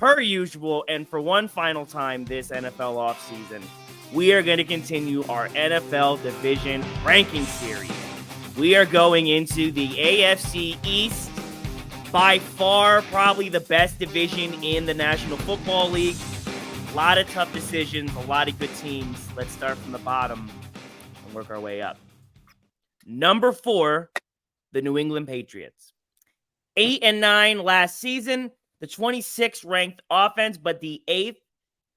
per usual, and for one final time this NFL offseason, we are going to continue our NFL division ranking series. We are going into the AFC East, by far probably the best division in the National Football League. A lot of tough decisions, a lot of good teams. Let's start from the bottom and work our way up. Number 4, the New England Patriots. 8-9 last season, the 26th ranked offense, but the 8th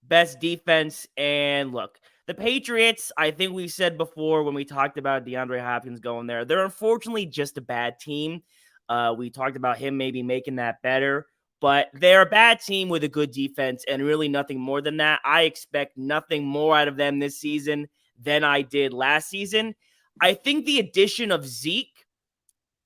best defense. And look, the Patriots, I think we said before when we talked about DeAndre Hopkins going there, they're unfortunately just a bad team. We talked about him maybe making that better, but they're a bad team with a good defense and really nothing more than that. I expect nothing more out of them this season than I did last season. I think the addition of Zeke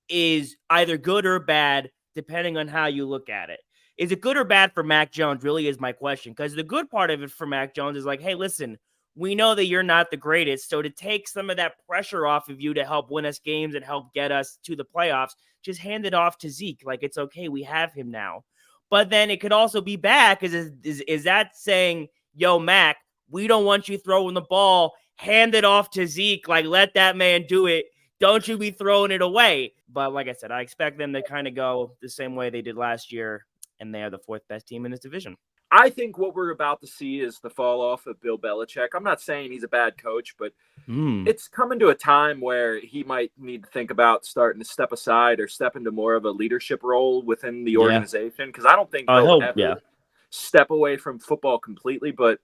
is either good or bad, depending on how you look at it. Is it good or bad for Mac Jones really is my question, because the good part of it for Mac Jones is like, hey, listen, we know that you're not the greatest, so to take some of that pressure off of you to help win us games and help get us to the playoffs, just hand it off to Zeke. Like, it's okay, we have him now. But then it could also be bad, because is that saying, yo, Mac, we don't want you throwing the ball, hand it off to Zeke, like, let that man do it. Don't you be throwing it away. But like I said, I expect them to kind of go the same way they did last year, and they are the 4th best team in this division. I think what we're about to see is the fall off of Bill Belichick. I'm not saying he's a bad coach, but it's coming to a time where he might need to think about starting to step aside or step into more of a leadership role within the organization, because I don't think he'll ever step away from football completely. But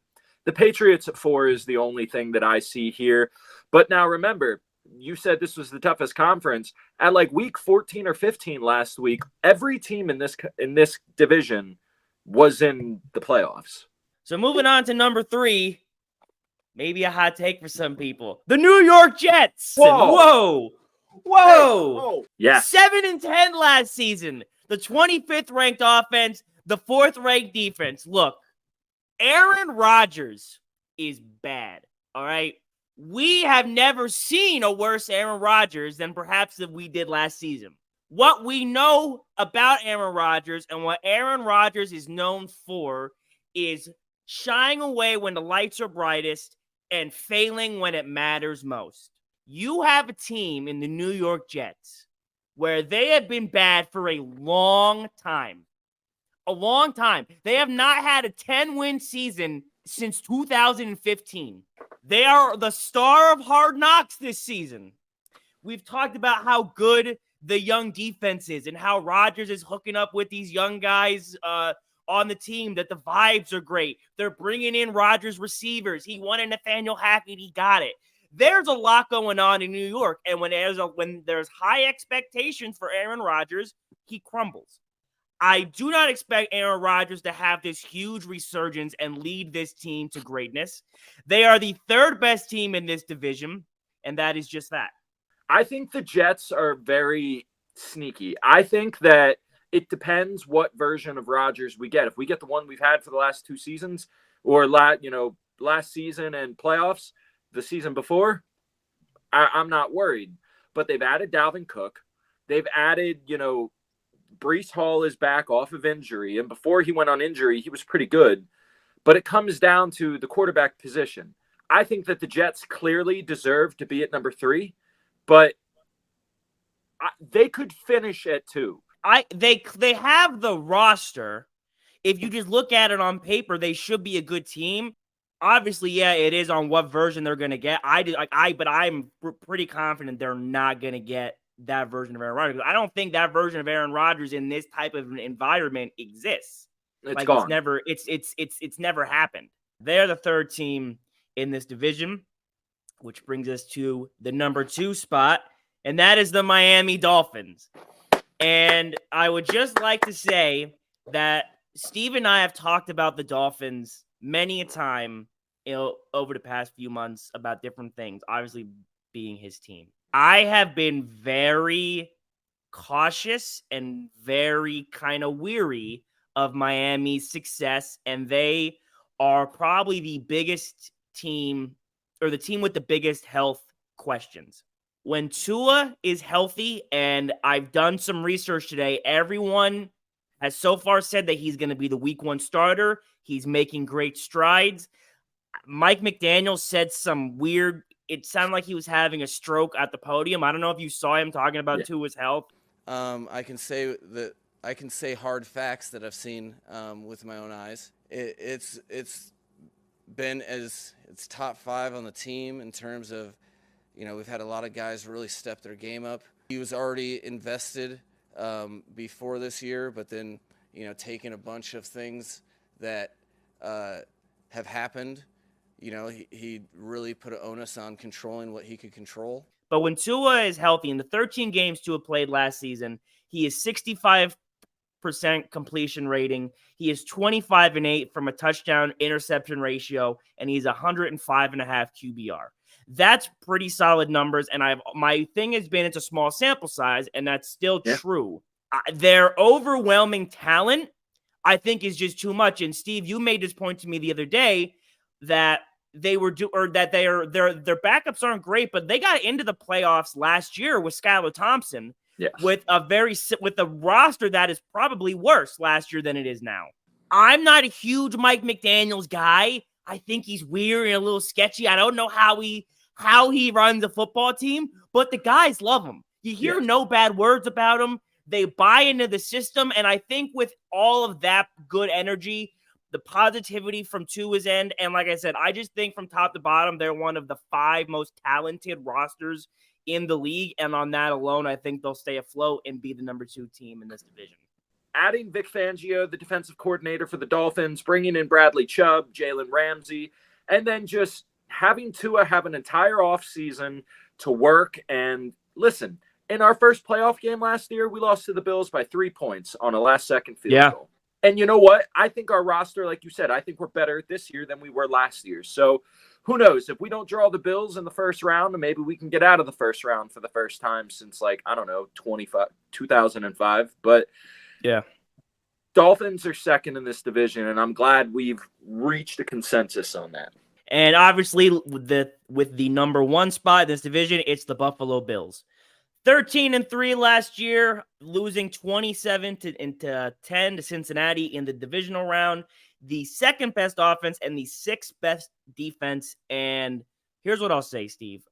the Patriots at 4 is the only thing that I see here. But now remember, you said this was the toughest conference. At like week 14 or 15 last week, every team in this division was in the playoffs. So moving on to number 3, maybe a hot take for some people. The New York Jets. Whoa. Yeah. 7-10 last season. The 25th ranked offense, the 4th ranked defense. Look, Aaron Rodgers is bad. All right. We have never seen a worse Aaron Rodgers than perhaps that we did last season. What we know about Aaron Rodgers and what Aaron Rodgers is known for is shying away when the lights are brightest and failing when it matters most. You have a team in the New York Jets where they have been bad for a long time. A long time. They have not had a 10-win season since 2015. They are the star of Hard Knocks this season. We've talked about how good the young defense is and how Rodgers is hooking up with these young guys on the team, that the vibes are great. They're bringing in Rodgers receivers. He wanted Nathaniel Hackett. He got it. There's a lot going on in New York, and when there's high expectations for Aaron Rodgers, he crumbles. I do not expect Aaron Rodgers to have this huge resurgence and lead this team to greatness. They are the 3rd best team in this division, and that is just that. I think the Jets are very sneaky. I think that it depends what version of Rodgers we get. If we get the one we've had for the last 2 seasons, or last season and playoffs, the season before, I'm not worried. But they've added Dalvin Cook. They've added, Breece Hall is back off of injury. And before he went on injury, he was pretty good. But it comes down to the quarterback position. I think that the Jets clearly deserve to be at number 3. But they could finish at 2. They have the roster. If you just look at it on paper, they should be a good team. Obviously, yeah, it is on what version they're going to get. But I'm pretty confident they're not going to get that version of Aaron Rodgers. I don't think that version of Aaron Rodgers in this type of an environment exists. It's gone. It's never happened. They're the 3rd team in this division, which brings us to the number 2 spot, and that is the Miami Dolphins. And I would just like to say that Steve and I have talked about the Dolphins many a time over the past few months about different things, obviously being his team. I have been very cautious and very kind of weary of Miami's success, and they are probably the biggest team, or the team with the biggest health questions. When Tua is healthy, and I've done some research today, everyone has so far said that he's going to be the week 1 starter. He's making great strides. Mike McDaniel said some weird, it sounded like he was having a stroke at the podium. I don't know if you saw him talking about Tua's health. I can say hard facts that I've seen with my own eyes. It's been it's top 5 on the team in terms of, we've had a lot of guys really step their game up. He was already invested before this year, but then, taking a bunch of things that have happened, he really put an onus on controlling what he could control. But when Tua is healthy, in the 13 games Tua played last season, he is 65% completion rating. He is 25-8 from a touchdown interception ratio, and he's 105.5 QBR. That's pretty solid numbers. And my thing has been, it's a small sample size, and that's still true. Their overwhelming talent, I think, is just too much. And Steve, you made this point to me the other day that their backups aren't great, but they got into the playoffs last year with Skylar Thompson with a roster that is probably worse last year than it is now. I'm not a huge Mike McDaniels guy. I think he's weird and a little sketchy. I don't know how he runs a football team, but the guys love him. You hear no bad words about him. They buy into the system, and I think with all of that good energy, the positivity from Tua's end, and like I said, I just think from top to bottom, they're one of the 5 most talented rosters in the league, and on that alone, I think they'll stay afloat and be the number 2 team in this division. Adding Vic Fangio, the defensive coordinator for the Dolphins, bringing in Bradley Chubb, Jalen Ramsey, and then just having Tua have an entire offseason to work. And listen, in our first playoff game last year, we lost to the Bills by 3 points on a last-second field goal. And you know what? I think our roster, like you said, I think we're better this year than we were last year. So who knows? If we don't draw the Bills in the first round, maybe we can get out of the first round for the first time since, 2005. But yeah, Dolphins are second in this division, and I'm glad we've reached a consensus on that. And obviously, with the number 1 spot in this division, it's the Buffalo Bills. 13-3 last year, losing 27-10 to Cincinnati in the divisional round. The 2nd best offense and the 6th best defense. And here's what I'll say, Steve.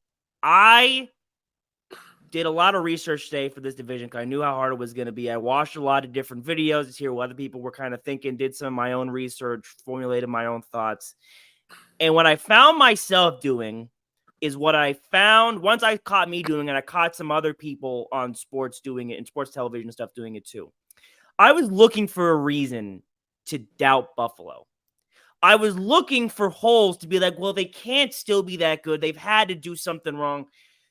I did a lot of research today for this division because I knew how hard it was going to be. I watched a lot of different videos to hear what other people were kind of thinking, did some of my own research, formulated my own thoughts. And what I found myself doing is what I found once I caught me doing it, and I caught some other people on sports doing it and sports television stuff doing it too. I was looking for a reason to doubt Buffalo. I was looking for holes to be like, well, they can't still be that good. They've had to do something wrong.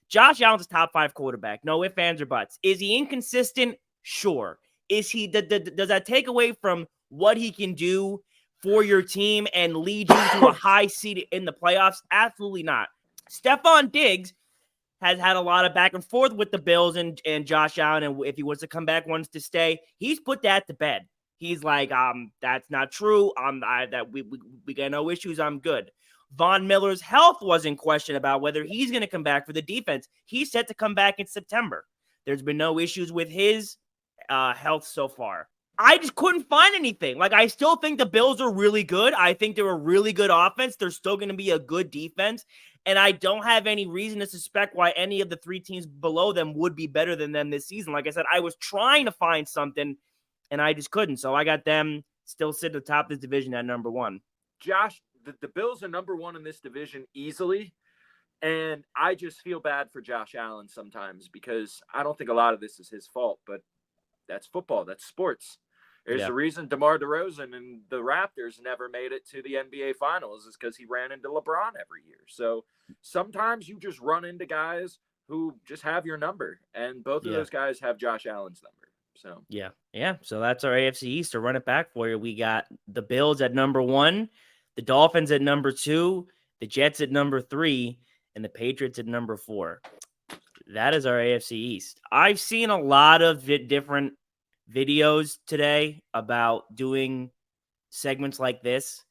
Josh Allen's a top 5 quarterback. No ifs, ands, or buts. Is he inconsistent? Sure. Is he? Does that take away from what he can do for your team and lead you to a high seed in the playoffs? Absolutely not. Stephon Diggs has had a lot of back and forth with the Bills and Josh Allen, and if he wants to come back, wants to stay, he's put that to bed. He's like, that's not true. We got no issues. I'm good. Von Miller's health was in question about whether he's going to come back for the defense. He's set to come back in September. There's been no issues with his health so far. I just couldn't find anything. I still think the Bills are really good. I think they're a really good offense. They're still going to be a good defense. And I don't have any reason to suspect why any of the 3 teams below them would be better than them this season. Like I said, I was trying to find something, and I just couldn't. So I got them still sitting at the top of this division at number 1. Josh, the Bills are number 1 in this division easily. And I just feel bad for Josh Allen sometimes because I don't think a lot of this is his fault, but that's football. That's sports. There's a reason DeMar DeRozan and the Raptors never made it to the NBA Finals is because he ran into LeBron every year. So sometimes you just run into guys who just have your number, and both of those guys have Josh Allen's number. So yeah. So that's our AFC East. To run it back for you, we got the Bills at number 1, the Dolphins at number 2, the Jets at number 3, and the Patriots at number 4. That is our AFC East. I've seen a lot of different videos today about doing segments like this.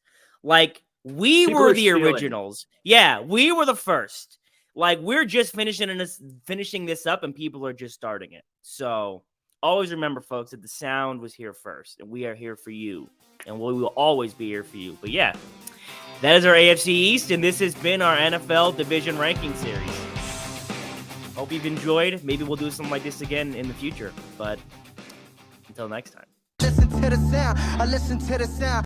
We were the originals. Yeah, we were the first. We're just finishing this up and people are just starting it. So always remember, folks, that the sound was here first, and we are here for you, and we will always be here for you. But yeah, that is our AFC East, and this has been our NFL Division Ranking Series. Hope you've enjoyed. Maybe we'll do something like this again in the future, but until next time. Listen to the sound. I listen to the sound.